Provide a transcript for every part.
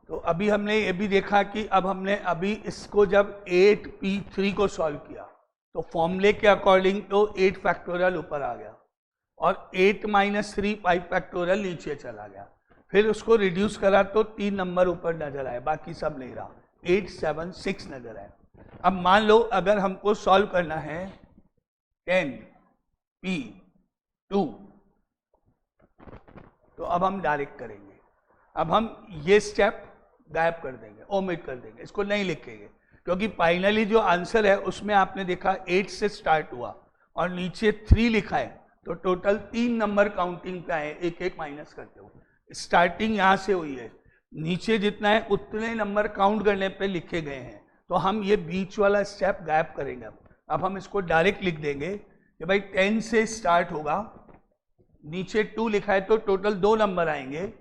तो अभी हमने ये भी देखा कि अब हमने अभी इसको जब 8p3 को सॉल्व किया तो फॉर्मूले के अकॉर्डिंग तो 8 फैक्टोरियल ऊपर आ गया और 8 - 3 5 फैक्टोरियल नीचे चला गया। फिर उसको रिड्यूस करा तो 3 नंबर ऊपर नजर आए, बाकी सब नहीं रहा, 8 7 6 नजर आए। अब मान लो अगर हमको सॉल्व करना है 10p2 तो अब हम डायरेक्ट करेंगे। अब हम ये स्टेप गायब कर देंगे, ओमिट कर देंगे, इसको नहीं लिखेंगे, क्योंकि फाइनली जो आंसर है उसमें आपने देखा 8 से स्टार्ट हुआ और नीचे 3 लिखा है, तो टोटल 3 नंबर काउंटिंग पे आए, एक एक माइनस करते हुए। स्टार्टिंग यहाँ से हुई है, नीचे जितना है उतने नंबर काउंट करने पे लिखे गए हैं, तो हम ये बीच वाला स्टेप गायब करेंगे। अब हम इसको डायरेक्ट लिख देंगे कि भाई 10 से स्टार्ट होगा, नीचे 2 लिखा है तो टोटल 2 नंबर आएंगे,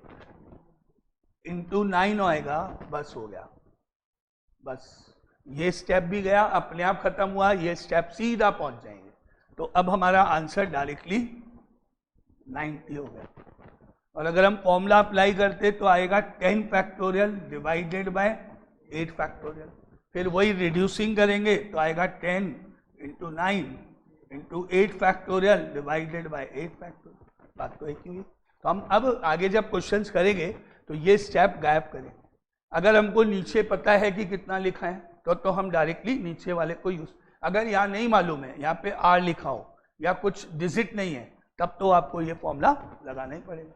इंटू 9 आएगा, बस हो गया। बस ये स्टेप भी गया, अपने आप खत्म हुआ, ये स्टेप सीधा पहुंच जाएंगे। तो अब हमारा आंसर डायरेक्टली 90 हो गया। और अगर हम फॉर्मूला अप्लाई करते तो आएगा 10 फैक्टोरियल डिवाइडेड बाय 8 फैक्टोरियल। फिर वही रिड्यूसिंग करेंगे तो आएगा 10 into 9 into 8 factorial divided by 8 factorial. बात तो एक ही हुई। तो हम अब आगे जब क्वेश्चंस करेंगे तो ये स्टेप गायब करेंगे। अगर हमको नीचे पता है कि कितना लिखा है तो हम डायरेक्टली नीचे वाले को यूज, अगर यहाँ नहीं मालूम है, यहाँ पे R लिखा हो या कुछ डिजिट नहीं है, तब तो आपको ये फॉर्मूला लगाना ही पड़ेगा।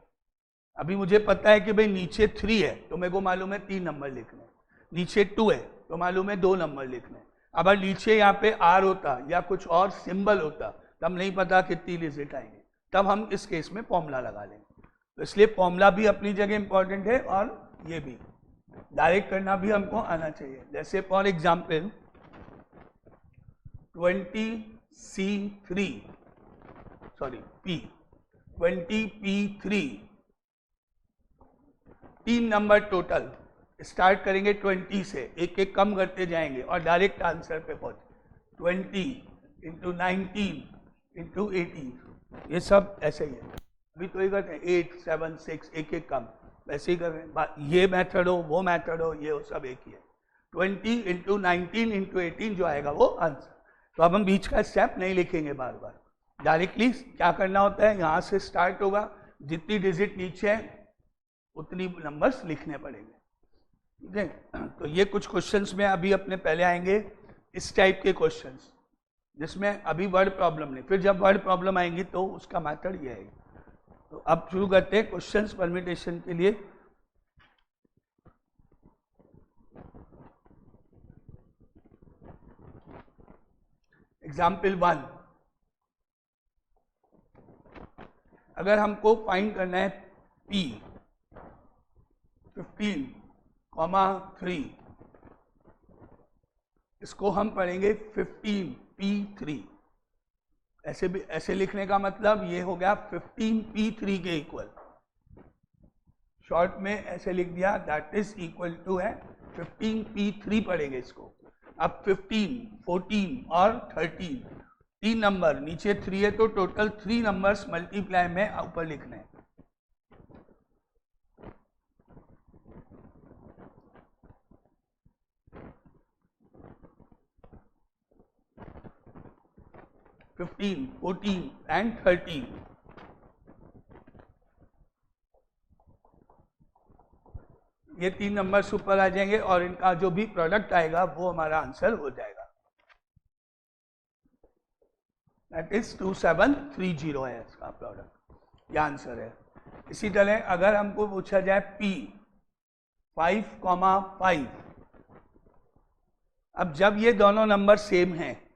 अभी मुझे पता है कि भाई नीचे 3 है तो मेरे को मालूम है 3 नंबर लिखने, नीचे 2 है तो मालूम है 2 नंबर लिखने। अगर नीचे यहाँ पे R होता या कुछ और सिंबल होता तब नहीं पता कितनी डिजिट आएंगे, तब हम इस केस में फॉर्मूला लगा लेंगे। तो इसलिए फॉर्मूला भी अपनी जगह इंपॉर्टेंट है और ये भी डायरेक्ट करना भी हमको आना चाहिए। जैसे for example 20p3 3 number total, start करेंगे 20 से, एक एक कम करते जाएंगे और डायरेक्ट आंसर पे पहुंचे। 20 इंटू 19 इंटू 18, ये सब ऐसे ही है। अभी तो ये करते हैं 8 7 6, एक एक कम, वैसे ही कर रहे हैं। ये मेथड हो वो मेथड हो, ये सब एक ही है। 20 इंटू 19 इंटू 18 जो आएगा वो आंसर। तो अब हम बीच का स्टेप नहीं लिखेंगे बार बार, डायरेक्टली क्या करना होता है, यहाँ से स्टार्ट होगा, जितनी डिजिट नीचे है उतनी नंबर्स लिखने पड़ेंगे। ठीक है, तो ये कुछ क्वेश्चंस में अभी अपने पहले आएंगे इस टाइप के क्वेश्चंस, जिसमें अभी वर्ड प्रॉब्लम नहीं, फिर जब वर्ड प्रॉब्लम आएंगी तो उसका मेथड ये आएगा। तो अब शुरू करते हैं क्वेश्चंस परम्यूटेशन के लिए। एग्जाम्पल 1, अगर हमको फाइंड करना है P 15,3, इसको हम पढ़ेंगे 15p3। ऐसे भी, ऐसे लिखने का मतलब ये हो गया 15p3 के इक्वल, शॉर्ट में ऐसे लिख दिया, दैट इज इक्वल टू है 15p3 पढ़ेंगे इसको। अब 15, 14 और 13, 3 नंबर, नीचे 3 है तो टोटल 3 नंबर्स मल्टीप्लाई में ऊपर लिखने हैं। फिफ्टीन, 14 एंड 13, ये 3 नंबर्स ऊपर आ जाएंगे और इनका जो भी प्रोडक्ट आएगा वो हमारा आंसर हो जाएगा। दैट इज 2730 है इसका प्रोडक्ट, ये आंसर है। इसी तरह अगर हमको पूछा जाए P 5,5, अब जब ये दोनों नंबर सेम हैं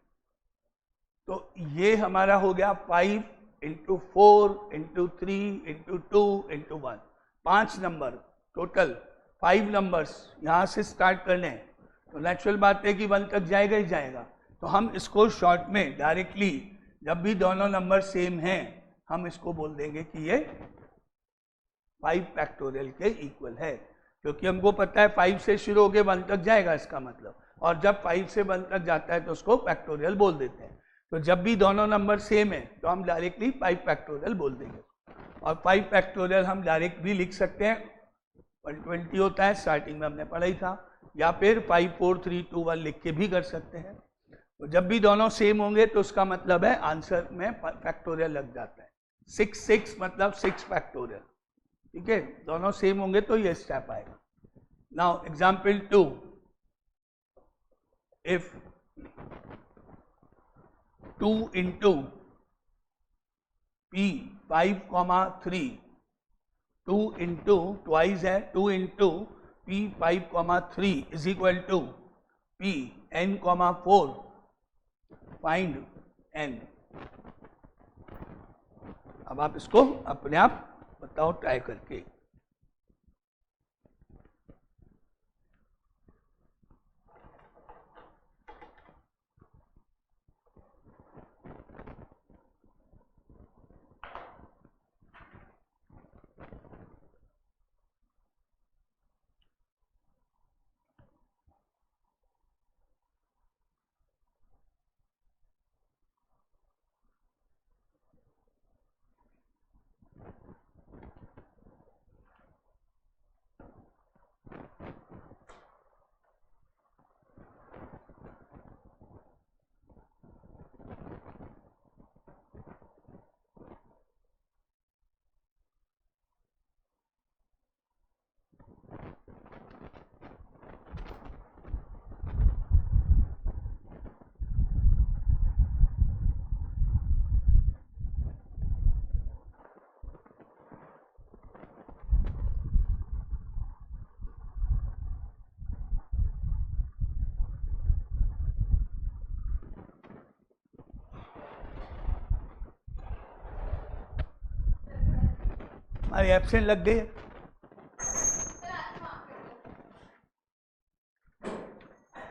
तो ये हमारा हो गया 5 into 4 into 3 into 2 into 1, 5 number total, 5 numbers यहाँ से स्टार्ट कर लें तो नेचुरल बात है कि 1 तक जाएगा ही जाएगा। तो हम इसको शॉर्ट में डायरेक्टली, जब भी दोनों नंबर सेम हैं, हम इसको बोल देंगे कि ये 5 फैक्टोरियल के इक्वल है, क्योंकि हमको पता है 5 से शुरू होकर 1 तक जाएगा इसका मतलब, और जब 5 से 1 तक जाता है तो उसको फैक्टोरियल बोल देते हैं। तो जब भी दोनों नंबर सेम है तो हम डायरेक्टली 5 फैक्टोरियल बोल देंगे। और 5 फैक्टोरियल हम डायरेक्ट भी लिख सकते हैं 120 होता है, स्टार्टिंग में हमने पढ़ा ही था, या फिर 5 4 3 2 1 लिख के भी कर सकते हैं। तो जब भी दोनों सेम होंगे तो उसका मतलब है आंसर में फैक्टोरियल लग जाता है। 6 6 मतलब 6 फैक्टोरियल, ठीक है, दोनों सेम होंगे तो ये स्टेप आएगा। Now example 2, if 2 into p 5,3, 2 into twice है 2 into p 5,3 is equal to p n, 4, find n। अब आप इसको अपने आप बताओ ट्राई करके। हमारी एब्सेंट लग गई,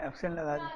एब्सेंट लगा दी।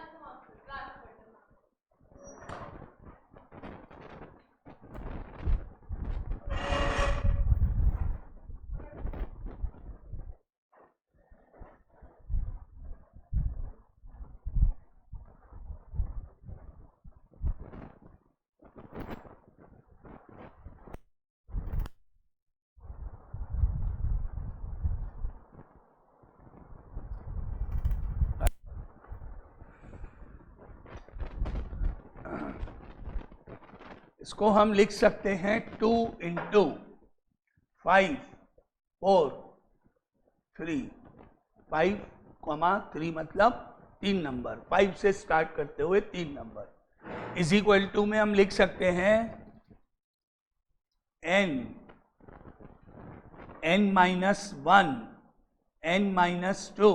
इसको हम लिख सकते हैं 2 into 5 4 3, 5, 3 मतलब 3 नंबर, 5 से स्टार्ट करते हुए 3 नंबर, इज इक्वल टू में हम लिख सकते हैं n -1, n -2,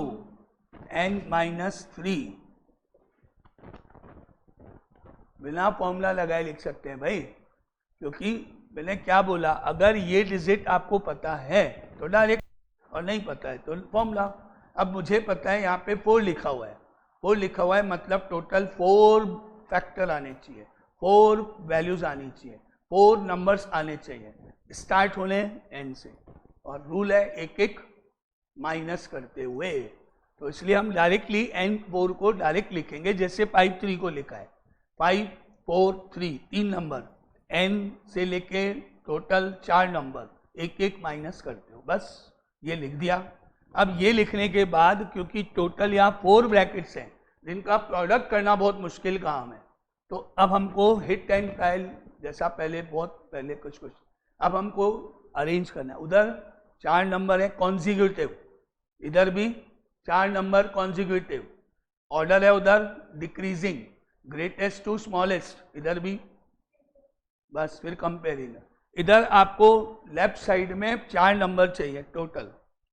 n -3, बिना फॉर्मूला लगाए लिख सकते हैं भाई, क्योंकि मैंने क्या बोला, अगर ये डिजिट आपको पता है तो डायरेक्ट, और नहीं पता है तो फॉर्मूला। अब मुझे पता है यहाँ पे 4 लिखा हुआ है, 4 लिखा हुआ है मतलब टोटल 4 फैक्टर आने चाहिए, 4 वैल्यूज आनी चाहिए, 4 नंबर्स आने चाहिए, स्टार्ट होने n से, और रूल है एक एक माइनस करते हुए, तो इसलिए हम डायरेक्टली n4 को डायरेक्ट लिखेंगे जैसे 5 3 को लिखा है, 5 4 3 3 नंबर, n से लेके टोटल 4 नंबर, एक एक माइनस करते हो, बस ये लिख दिया। अब ये लिखने के बाद क्योंकि टोटल यहाँ 4 ब्रैकेट्स हैं जिनका प्रोडक्ट करना बहुत मुश्किल काम है, तो अब हमको हिट एंड ट्रायल जैसा पहले बहुत पहले कुछ अब हमको अरेंज करना है। उधर 4 नंबर है कॉन्जिक्यूटिव, इधर भी 4 नंबर कॉन्जिक्यूटिव, ऑर्डर है उधर डिक्रीजिंग, ग्रेटेस्ट टू स्मॉलेस्ट, इधर भी बस फिर कंपेरिंग। इधर आपको लेफ्ट साइड में 4 नंबर चाहिए टोटल,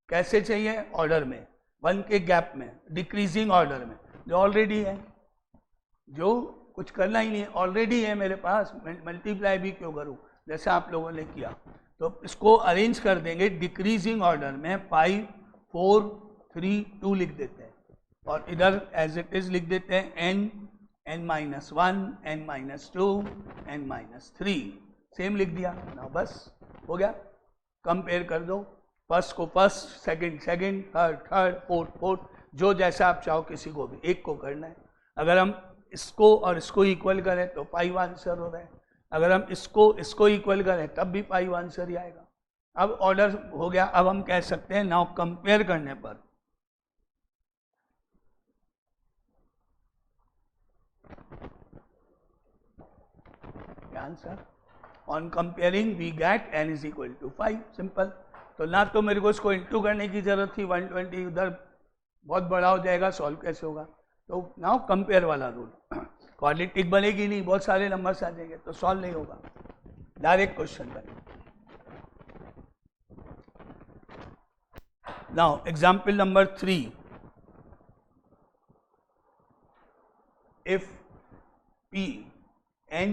कैसे चाहिए, ऑर्डर में, 1 के गैप में, डिक्रीजिंग ऑर्डर में, जो ऑलरेडी है, जो कुछ करना ही नहीं है, ऑलरेडी है मेरे पास, मल्टीप्लाई भी क्यों करूं, जैसे आप लोगों ने किया। तो इसको अरेंज कर देंगे डिक्रीजिंग ऑर्डर में, 5 4 3 2 लिख देते हैं, और इधर एज इट इज लिख देते हैं n -1, n -2, n -3, सेम लिख दिया ना, बस हो गया। कंपेयर कर दो, फर्स्ट को first, second second, third third, fourth fourth, जो जैसा आप चाहो, किसी को भी एक को करना है। अगर हम इसको और इसको इक्वल करें तो 5 आंसर हो रहा है, अगर हम इसको इक्वल करें तब भी 5 आंसर ही आएगा। अब ऑर्डर हो गया। अब हम कह सकते हैं नाउ कंपेयर करने पर answer on comparing we get n is equal to 5। Simple. तो ना तो मेरे को इसको इंटू करने की जरूरत थी, 120 उधर बहुत बड़ा हो जाएगा, सॉल्व कैसे होगा। तो नाउ कंपेयर वाला रूल, क्वाड्रेटिक बनेगी नहीं, बहुत सारे नंबर्स आ जाएंगे तो सॉल्व नहीं होगा। डायरेक्ट क्वेश्चन करें। Now example number 3, if p n,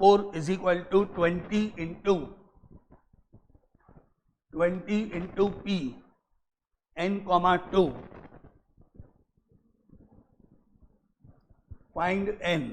4 is equal to 20 into p n, 2, find n।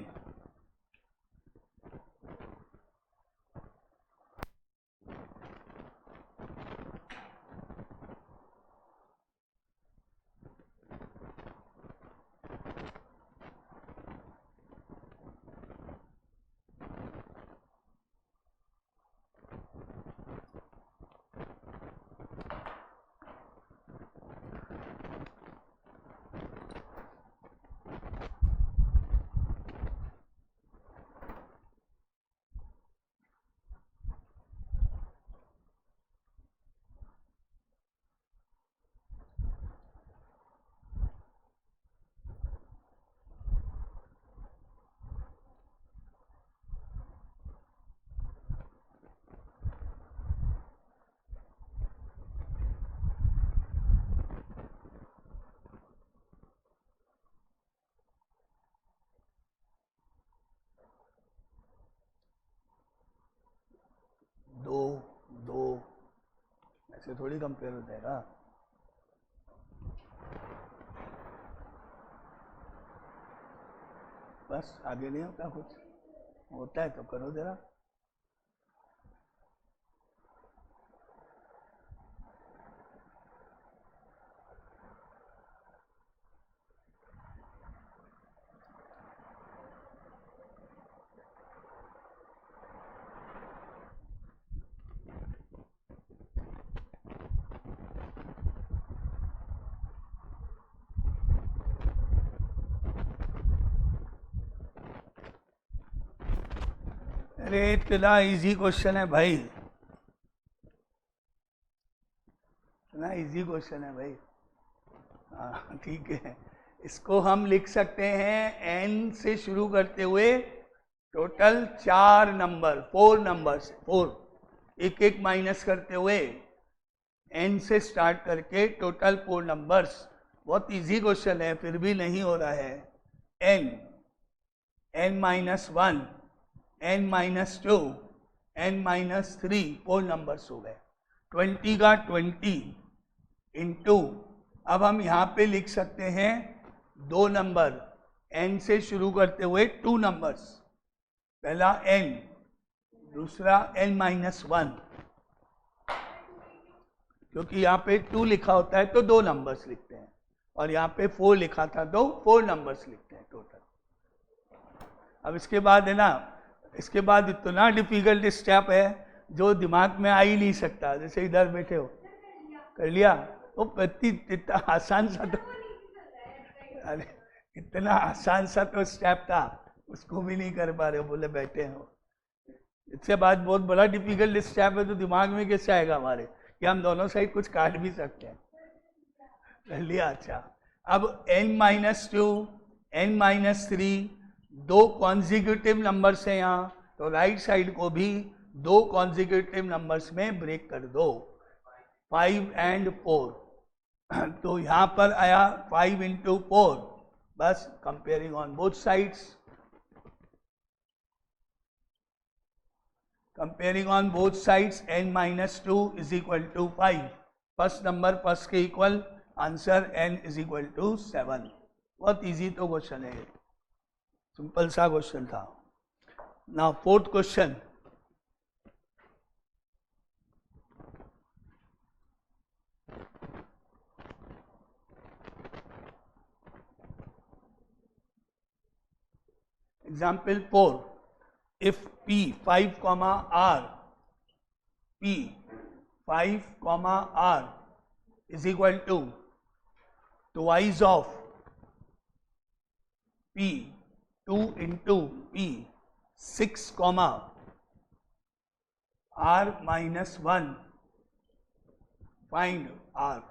दो ऐसे थोड़ी कंपेयर हो जाएगा। बस आगे नहीं होता, कुछ होता है तो करो जरा। अरे इतना इजी क्वेश्चन है भाई, इतना इजी क्वेश्चन है भाई। हाँ ठीक है, इसको हम लिख सकते हैं n से शुरू करते हुए टोटल 4 नंबर, 4 नंबर्स, 4 एक एक माइनस करते हुए n से स्टार्ट करके टोटल 4 नंबर्स। बहुत इजी क्वेश्चन है, फिर भी नहीं हो रहा है। n, n-1, n-2, n-3, 4 numbers हो गए। 20 का 20 इंटू, अब हम यहाँ पे लिख सकते हैं 2 नंबर n से शुरू करते हुए 2 नंबर्स, पहला n, दूसरा n-1, क्योंकि यहाँ पे 2 लिखा होता है तो 2 नंबर्स लिखते हैं, और यहाँ पे 4 लिखा था तो 4 नंबर्स लिखते हैं टोटल। अब इसके बाद है ना, इसके बाद इतना डिफिकल्ट स्टेप है जो दिमाग में आ ही नहीं सकता। जैसे इधर बैठे हो, कर लिया, वो इतना आसान सा तो, अरे इतना आसान सा तो स्टेप था, उसको भी नहीं कर पा रहे हो, बोले बैठे हो। इसके बाद बहुत बड़ा डिफिकल्ट स्टेप है, तो दिमाग में कैसे आएगा हमारे कि हम दोनों साइड कुछ काट भी सकते हैं। कर लिया। अच्छा, अब n-2, n-3 2 कॉन्जिक्यूटिव नंबर्स हैं यहाँ, तो राइट साइड को भी 2 कॉन्जिक्यूटिव नंबर्स में ब्रेक कर दो, 5 and 4। तो यहाँ पर आया 5 into 4, बस comparing on both sides, comparing on both sides, n-2 is equal to 5, first number first के equal, answer n is equal to 7। बहुत इजी तो क्वेश्चन है, सिंपल सा क्वेश्चन था। Now fourth question, example 4, if p 5 comma r, p 5 comma r is equal to twice of p 2 into p 6 comma r minus 1, find r.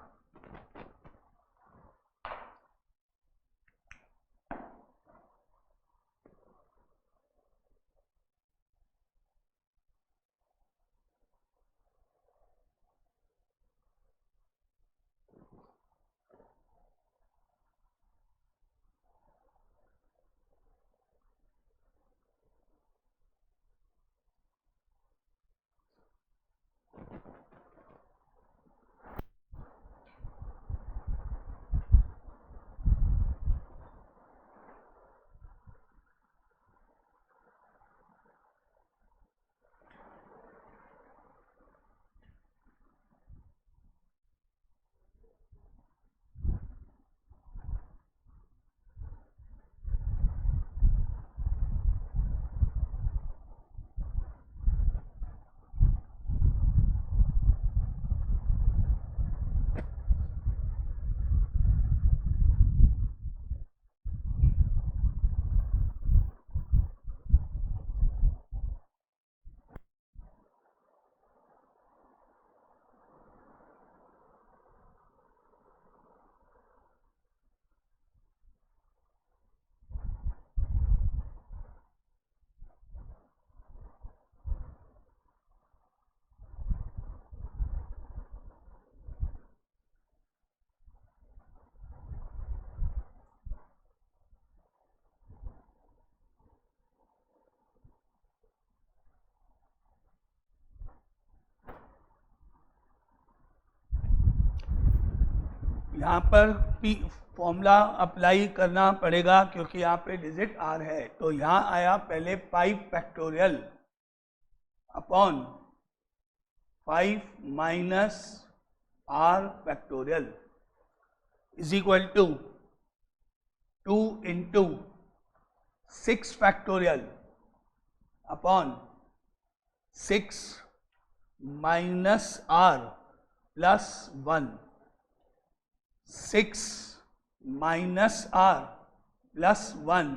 यहाँ पर P formula apply करना पड़ेगा क्योंकि यहाँ पे डिजिट आर है, तो यहाँ आया पहले 5 factorial upon 5 minus are factorial is equal to 2 into 6 factorial upon 6 minus r plus 1, 6 minus r plus 1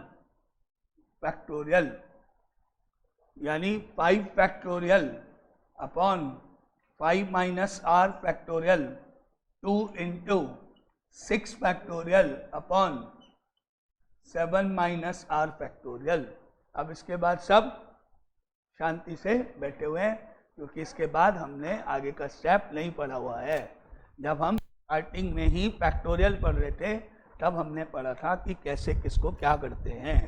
factorial, यानी 5 factorial upon 5 minus are factorial 2 into 6 factorial upon 7 minus are factorial. अब इसके बाद सब शांति से बैठे हुए हैं क्योंकि इसके बाद हमने आगे का स्टेप नहीं पढ़ा हुआ है। जब हम स्टार्टिंग में ही फैक्टोरियल पढ़ रहे थे तब हमने पढ़ा था कि कैसे किसको क्या करते हैं,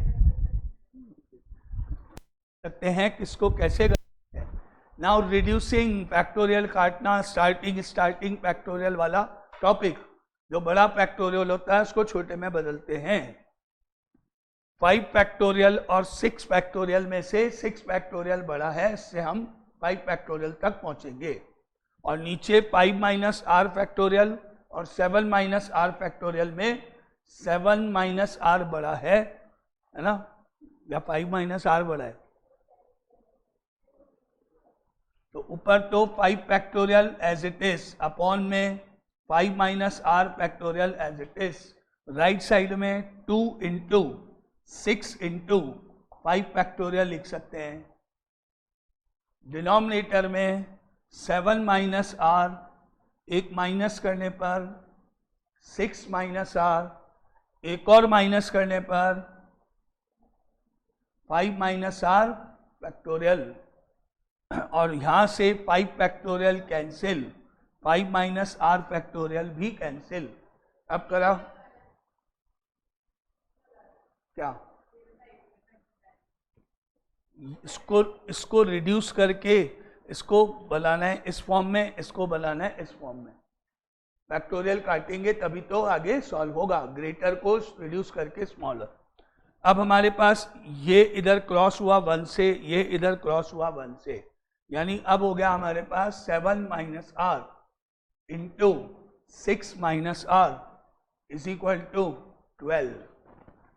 किसको कैसे करते हैं। नाउ रिड्यूसिंग फैक्टोरियल काटना, स्टार्टिंग फैक्टोरियल वाला टॉपिक, जो बड़ा फैक्टोरियल होता है उसको छोटे में बदलते हैं। 5 फैक्टोरियल और 6 फैक्टोरियल में से 6 फैक्टोरियल बड़ा है, इससे हम 5 फैक्टोरियल तक पहुंचेंगे। और नीचे 5 माइनस आर फैक्टोरियल और 7 माइनस आर फैक्टोरियल में 7 माइनस आर बड़ा है ना, या 5 माइनस आर बड़ा है। तो ऊपर तो 5 factorial as it is upon में 5 minus are factorial as it is, right side में 2 इंटू 6 इंटू 5 फैक्टोरियल लिख सकते हैं। डिनोमिनेटर में 7 माइनस आर, एक माइनस करने पर 6 माइनस आर, एक और माइनस करने पर 5 माइनस आर फैक्टोरियल, और यहाँ से 5 factorial cancel, 5 minus are factorial भी कैंसिल। अब करा क्या, इसको रिड्यूस करके इसको बनाना है इस फॉर्म में, इसको बनाना है इस फॉर्म में। फैक्टोरियल काटेंगे तभी तो आगे सॉल्व होगा, ग्रेटर को रिड्यूस करके स्मॉलर। अब हमारे पास ये इधर क्रॉस हुआ 1 से, ये इधर क्रॉस हुआ 1 से, यानी अब हो गया हमारे पास 7 minus r into 6 minus r is equal to 12।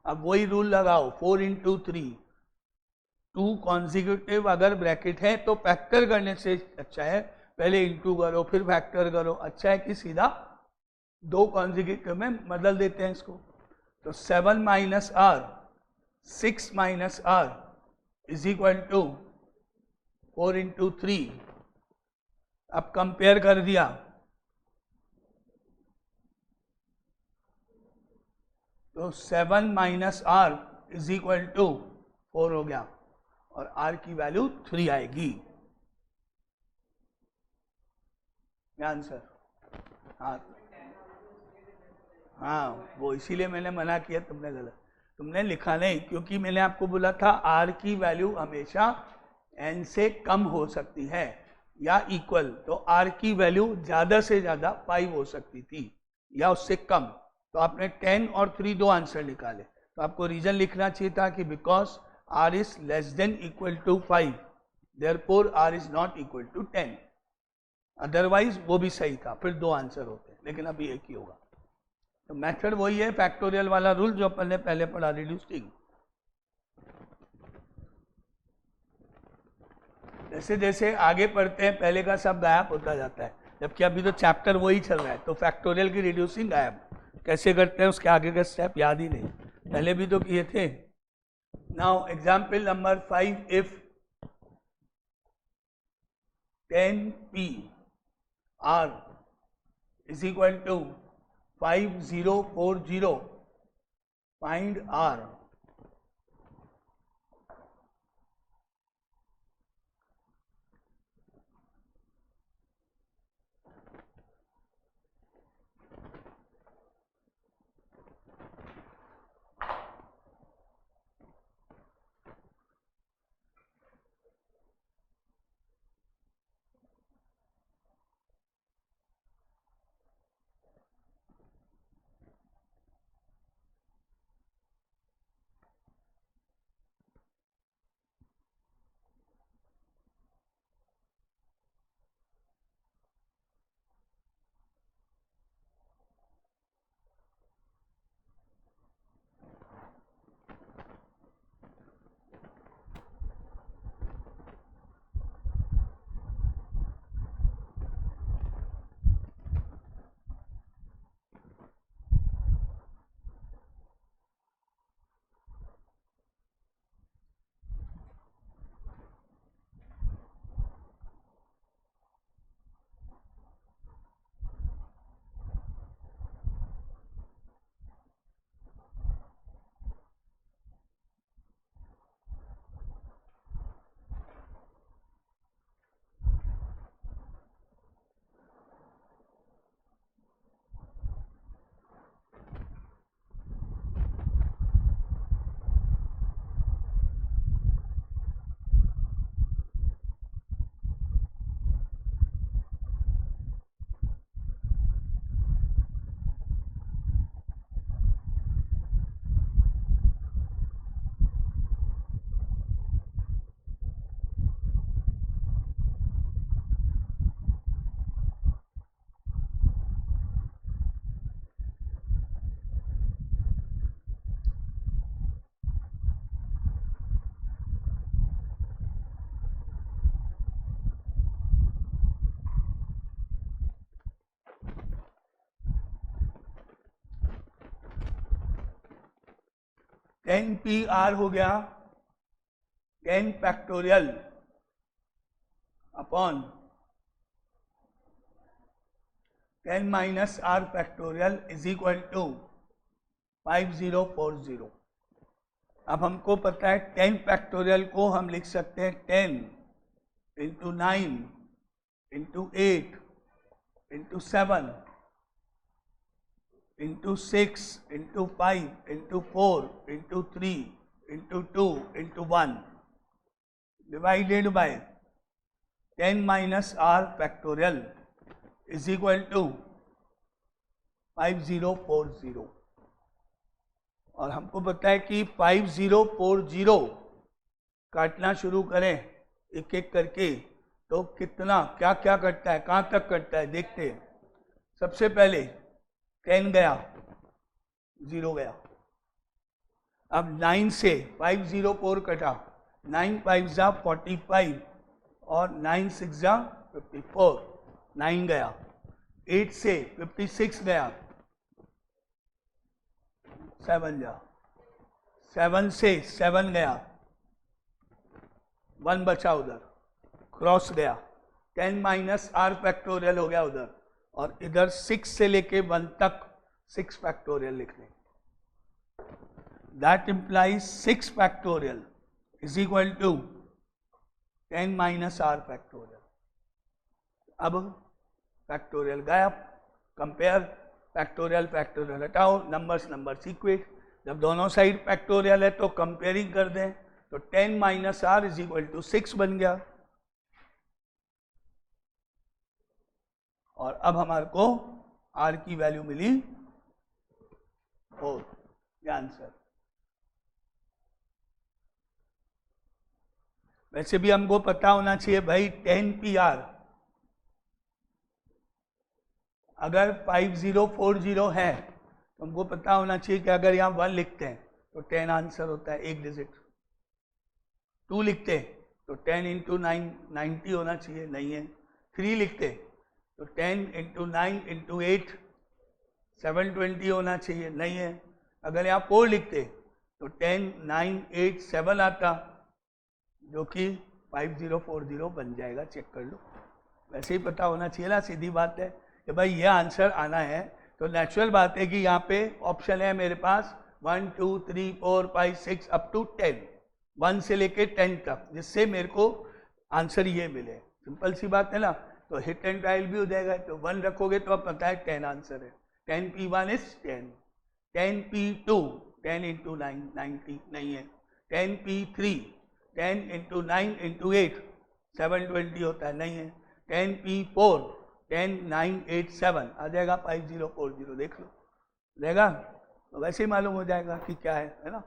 अब वही रूल लगाओ, 4 इंटू 3 2 कॉन्जिक्यूटिव अगर ब्रैकेट है तो फैक्टर करने से अच्छा है, पहले इंटू करो फिर फैक्टर करो, अच्छा है कि सीधा 2 कॉन्जिक्यूटिव में बदल देते हैं इसको। तो 7 minus r 6 minus r is equal to 4 into 3। अब कंपेयर कर दिया तो 7 minus r is equal to 4 हो गया और आर की वैल्यू 3 आएगी। आंसर हाँ वो इसीलिए मैंने मना किया, तुमने गलत, तुमने लिखा नहीं, क्योंकि मैंने आपको बोला था आर की वैल्यू हमेशा एन से कम हो सकती है या इक्वल, तो आर की वैल्यू ज़्यादा से ज़्यादा 5 हो सकती थी या उससे कम। तो आपने 10 और 3 दो आंसर निकाले, तो आपको रीजन लिखना चाहिए था कि because r is less than equal to 5 therefore r is not equal to 10। Otherwise वो भी सही था, फिर 2 आंसर होते, लेकिन अभी एक ही होगा। तो मेथड वही है, फैक्टोरियल वाला रूल जो अपन ने पहले पढ़ा, रिड्यूसिंग। जैसे जैसे आगे पढ़ते हैं पहले का सब गायब होता जाता है, जबकि अभी तो चैप्टर वही चल रहा है। तो फैक्टोरियल की रिड्यूसिंग गायब कैसे करते हैं, उसके आगे का स्टेप याद ही नहीं, पहले भी तो किए थे। नाउ एग्जाम्पल नंबर 5, इफ 10p r is equal to 5040, find r। Ten P r हो गया 10 factorial upon 10 minus are factorial is equal to 5040। अब हमको पता है 10 फैक्टोरियल को हम लिख सकते हैं 10 into 9 into 8 into 7 into 6 into 5 into 4 into 3 into 2 into 1 divided by 10 minus are factorial is equal to 5040। और हमको पता है कि 5040 काटना शुरू करें एक एक करके तो कितना क्या क्या कटता है, कहाँ तक कटता है देखते हैं। सबसे पहले 10 गया, 0 गया। अब 9 से 504 कटा, 9 5 जा 45 और 9 6 जा 54, 9 गया, 8 से 56 गया, 7 जा, 7 से 7 गया, 1 बचा उधर, क्रॉस गया, 10 माइनस आर फैक्टोरियल हो गया उधर, और इधर 6 से लेके 1 तक 6 फैक्टोरियल लिख लें. That implies 6 factorial is equal to 10 minus are factorial. अब फैक्टोरियल गायब, कंपेयर फैक्टोरियल फैक्टोरियल हटाओ, नंबर्स इक्वेट. जब दोनों साइड फैक्टोरियल है तो कंपेयरिंग कर दें, तो 10 minus r is equal to 6 बन गया. और अब हमारे को आर की वैल्यू मिली 4. ये आंसर. वैसे भी हमको पता होना चाहिए भाई 10 पी आर, अगर 5040 है तो हमको पता होना चाहिए कि अगर यहाँ 1 लिखते हैं तो 10 आंसर होता है, एक डिजिट. 2 लिखते तो 10 इंटू 9 90 होना चाहिए, नहीं है. 3 लिखते तो 10 इंटू 9 इंटू 8 720 होना चाहिए, नहीं है. अगर यहाँ 4 लिखते तो 10 9 8 7 आता, जो कि 5040 बन जाएगा. चेक कर लो, वैसे ही पता होना चाहिए ना, सीधी बात है कि भाई ये आंसर आना है. तो नेचुरल बात है कि यहाँ पे ऑप्शन है मेरे पास 1 2 3 4 5 6 अप टू 10, 1 से लेके 10 तक, जिससे मेरे को आंसर ये मिले. सिंपल सी बात है ना. तो हिट एंड ट्रायल भी हो जाएगा. तो 1 रखोगे तो अब पता है 10 आंसर है. 10 P1 इज 10, 10 P2 10 इंटू 9 90 नहीं है, 10 P3 10 इंटू 9 इंटू 8 720 होता है, नहीं है. 10 P4 10 9 8 7 आ जाएगा 5040. देख लो, रहेगा तो वैसे ही मालूम हो जाएगा कि क्या है ना.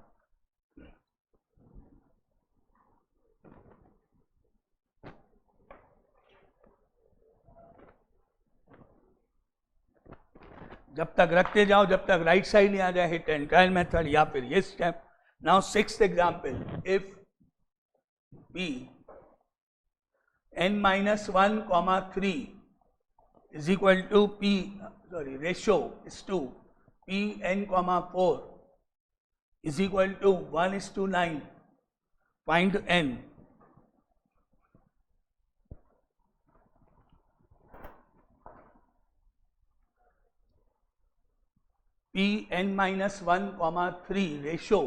जब तक रखते जाओ जब तक राइट साइड नहीं आ जाए हिट एंड ट्रायल मेथड या फिर ये step. Now 6th example, if p n minus 1 comma 3 is equal to ratio is to p n comma 4 is equal to 1:9. Find n. p n minus 1 comma 3 ratio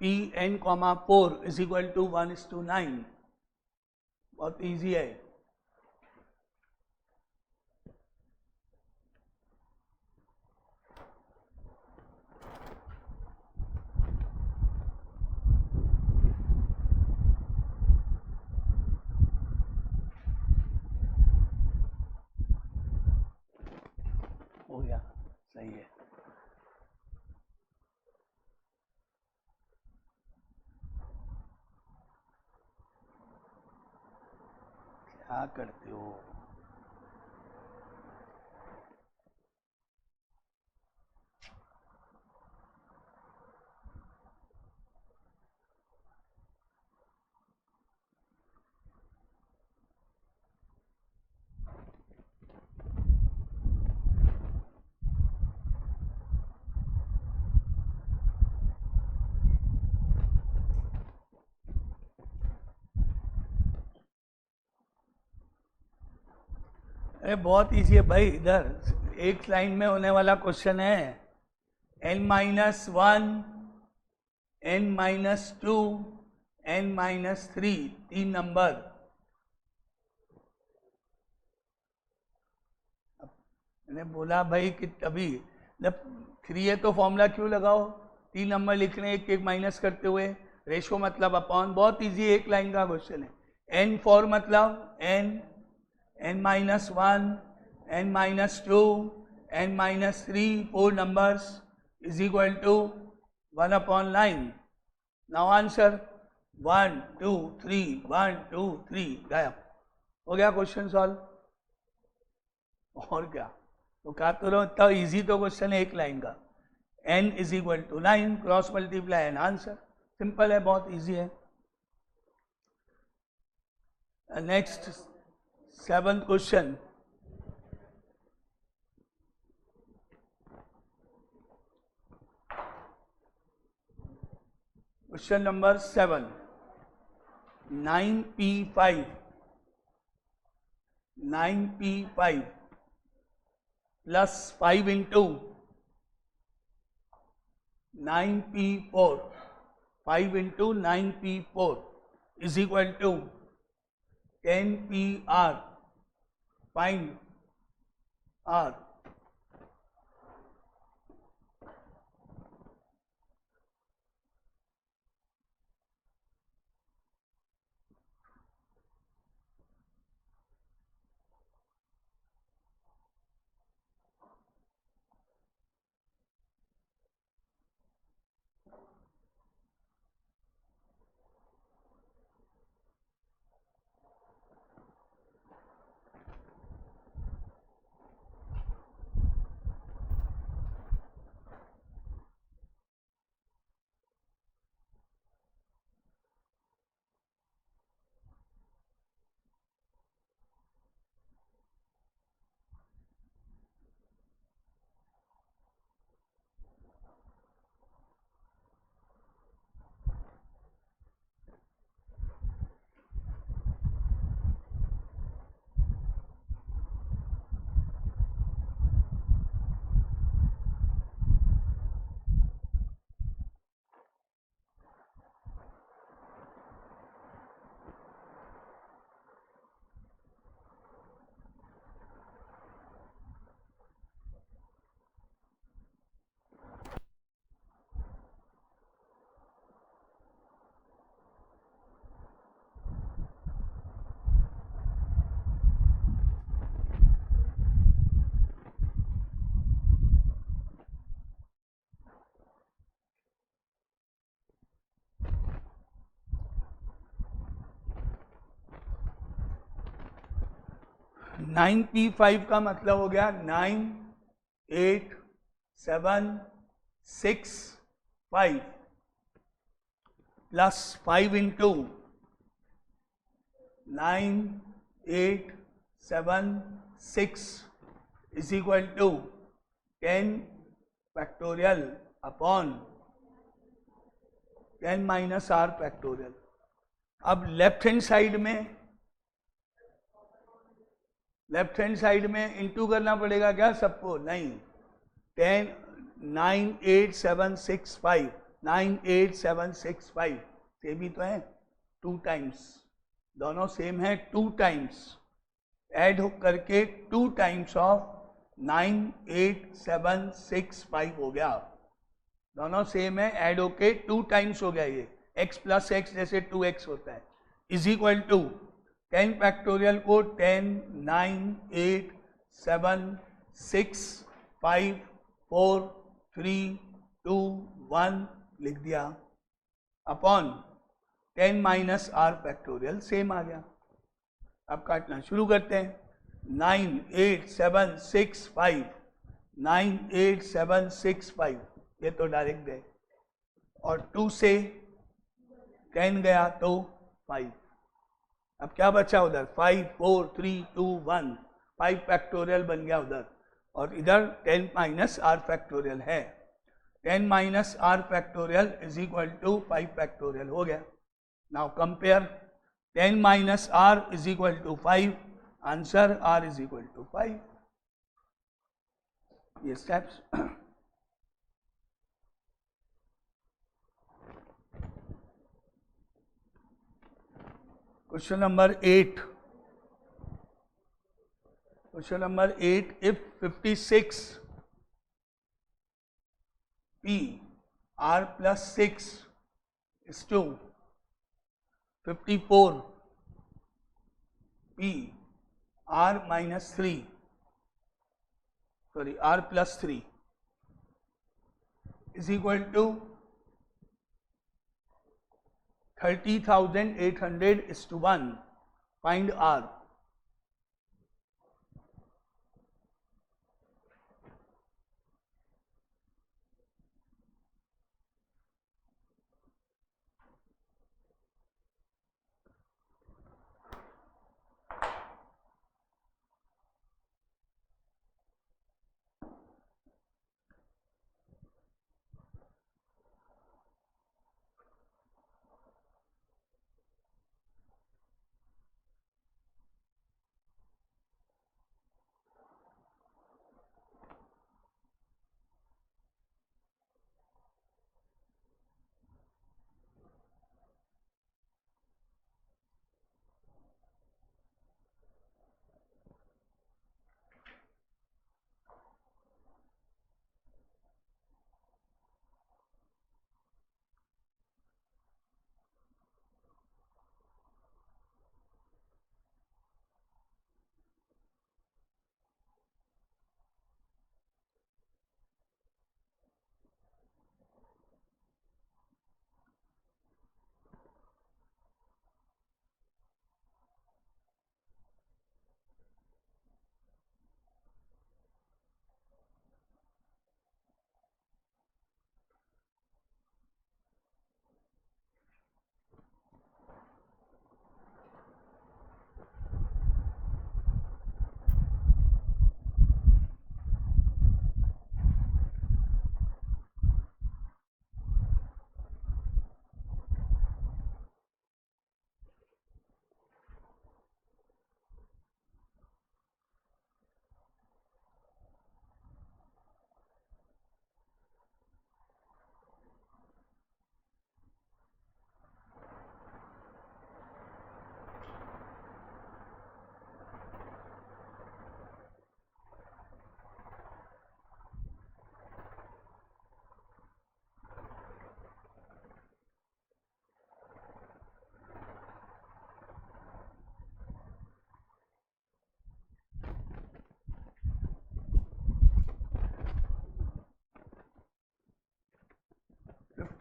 p n comma 4 is equal to 1:9. बहुत easy है. हो गया, सही है. क्या करते हो? अरे बहुत इजी है भाई. इधर एक लाइन में होने वाला क्वेश्चन है. n-1 n-2 n-3 3 number. मैंने बोला भाई कि तभी जब 3 है तो फॉर्मूला क्यों लगाओ, 3 नंबर लिख रहे हैं एक एक माइनस करते हुए. रेशो मतलब अपॉन, बहुत इजी एक लाइन का क्वेश्चन है. n4 मतलब n-1 n-2 n-3 4 numbers is equal to 1/9. Now answer 1 2 3 1 2 3 गायब हो गया. Question solve. और क्या, तो क्या तो रहो, इतना इजी तो क्वेश्चन है एक लाइन का. n is equal to 9 cross multiply an answer. Simple है, बहुत इजी है. Next 7th question. Question number 7. 9p5 plus 5 into 9p4, 5 into 9p4 is equal to 10pr. Find r. Nine P five का मतलब हो गया 9, 8, 7, 6, 5 plus 5 into 9, 8, 7, 6 is equal to 10 factorial upon 10 minus are factorial. अब left hand side में into करना पड़ेगा क्या सबको? नहीं. 10, 9, 8, 7, 6, 5, 9, 8, 7, 6, 5 सेम ही तो है. 2 टाइम्स दोनों सेम है. 2 टाइम्स ऐड करके 2 टाइम्स ऑफ 9, 8, 7, 6, 5 हो गया. दोनों सेम है, ऐड होके 2 टाइम्स हो गया. ये x प्लस एक्स जैसे 2x होता है. इज इक्वल टू 10 फैक्टोरियल को 10, 9, 8, 7, 6, 5, 4, 3, 2, 1 लिख दिया upon 10 minus are factorial same आ गया. अब काटना शुरू करते हैं. 9, 8, 7, 6, 5, 9, 8, 7, 6, 5 ये तो डायरेक्ट गए और 2 से 10 गया तो 5. अब क्या बचा उधर? 5, 4, 3, 2, 1 5 फैक्टोरियल बन गया उधर और इधर 10 माइनस आर फैक्टोरियल है. 10 minus are factorial is equal to 5 factorial हो गया. Now compare 10 minus r is equal to 5. Answer r is equal to 5. ये steps. Question number 8. Question number 8. If 56 P R plus 6 is to 54 P R minus 3, sorry R plus 3 is equal to 30,800 is to 1. Find R.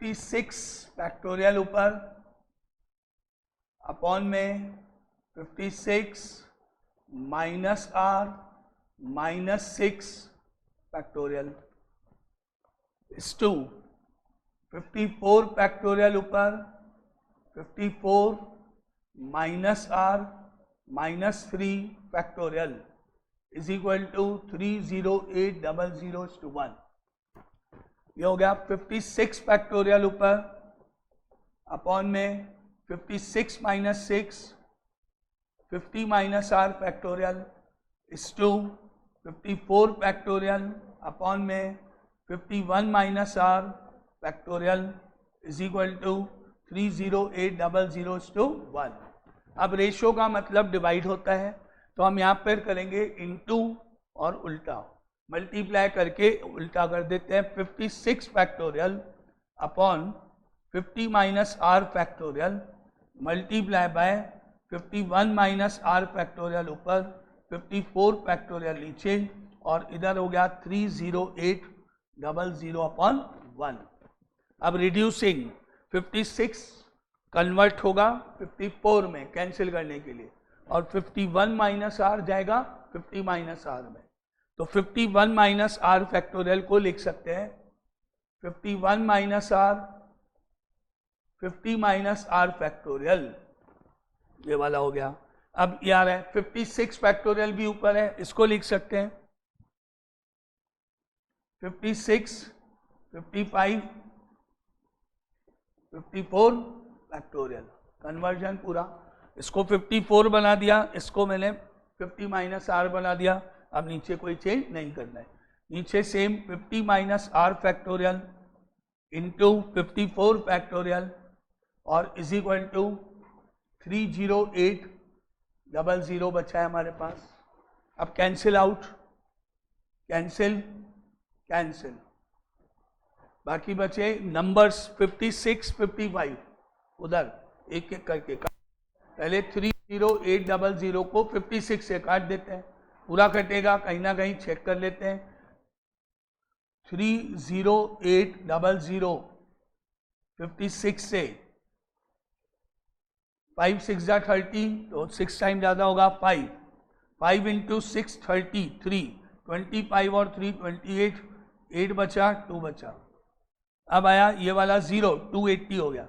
56 factorial ऊपर upon में 56 minus r minus 6 factorial is to 54 factorial ऊपर 54 minus r minus 3 factorial is equal to 30800 ये हो गया 56 factorial ऊपर upon में 56 minus 6 50 minus are factorial is to 54 factorial upon में 51 minus are factorial is equal to 30800 अब ratio का मतलब डिवाइड होता है, तो हम यहाँ पर करेंगे इनटू और उल्टा मल्टीप्लाई करके उल्टा कर देते हैं। 56 factorial upon 50 minus are factorial multiply by 51 minus are factorial ऊपर 54 फैक्टोरियल नीचे और इधर हो गया 30800/1। अब रिड्यूसिंग 56 कन्वर्ट होगा 54 में कैंसिल करने के लिए और 51 माइनस आर जाएगा 50 माइनस आर में, तो 51 माइनस आर फैक्टोरियल को लिख सकते हैं 51 minus r 50 minus are factorial, ये वाला हो गया। अब ये आ रहा है 56 फैक्टोरियल भी ऊपर है, इसको लिख सकते हैं 56 55 54 फैक्टोरियल कन्वर्जन पूरा, इसको 54 बना दिया, इसको मैंने 50 माइनस आर बना दिया। अब नीचे कोई चेंज नहीं करना है, नीचे same 50 minus are factorial into 54 factorial और इज इक्वल टू 30800 बचा है हमारे पास। अब कैंसिल आउट, कैंसिल कैंसिल, बाकी बचे नंबर्स 56 55 उधर एक एक करके पहले 30800 को 56 से काट देते हैं, पूरा कटेगा कहीं ना कहीं चेक कर लेते हैं। 30800 56 से 5 6 30 तो 6 टाइम ज़्यादा होगा 5 5 इंटू 6 33 25 और 3 28 8 बचा 2 बचा। अब आया ये वाला 0 280 हो गया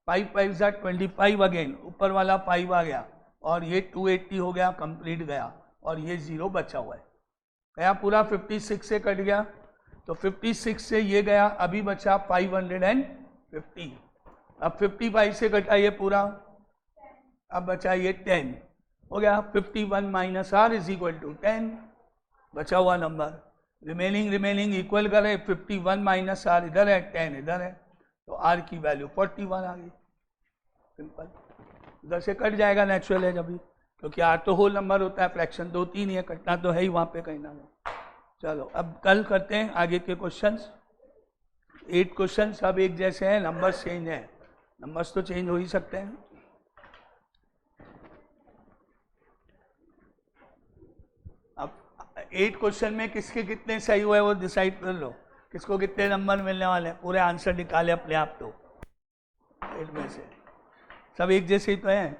5 5 25 अगेन ऊपर वाला 5 आ गया और ये 280 हो गया कंप्लीट गया और ये 0 बचा हुआ है गया पूरा 56 से कट गया, तो 56 से ये गया अभी बचा 550। अब 55 से कटा ये पूरा, अब बचा ये 10 हो गया 51 minus r is equal to 10 बचा हुआ नंबर। रिमेनिंग इक्वल करें 51 माइनस आर इधर है 10 इधर है, तो आर की वैल्यू 41 आ गई। सिंपल, इधर से कट जाएगा नेचुरल है जब भी, क्योंकि आर तो होल नंबर होता है, फ्रैक्शन 2 3 है, कटना तो है ही वहाँ पे कहीं ना कहीं। चलो अब कल करते हैं आगे के क्वेश्चंस। 8 क्वेश्चंस सब एक जैसे हैं, नंबर्स चेंज हैं, नंबर्स तो चेंज हो ही सकते हैं। अब 8 क्वेश्चन में किसके कितने सही हुए वो डिसाइड कर लो, किसको कितने नंबर मिलने वाले हैं, पूरे आंसर निकाले अपने आप। तो 8 में से सब एक जैसे ही तो हैं।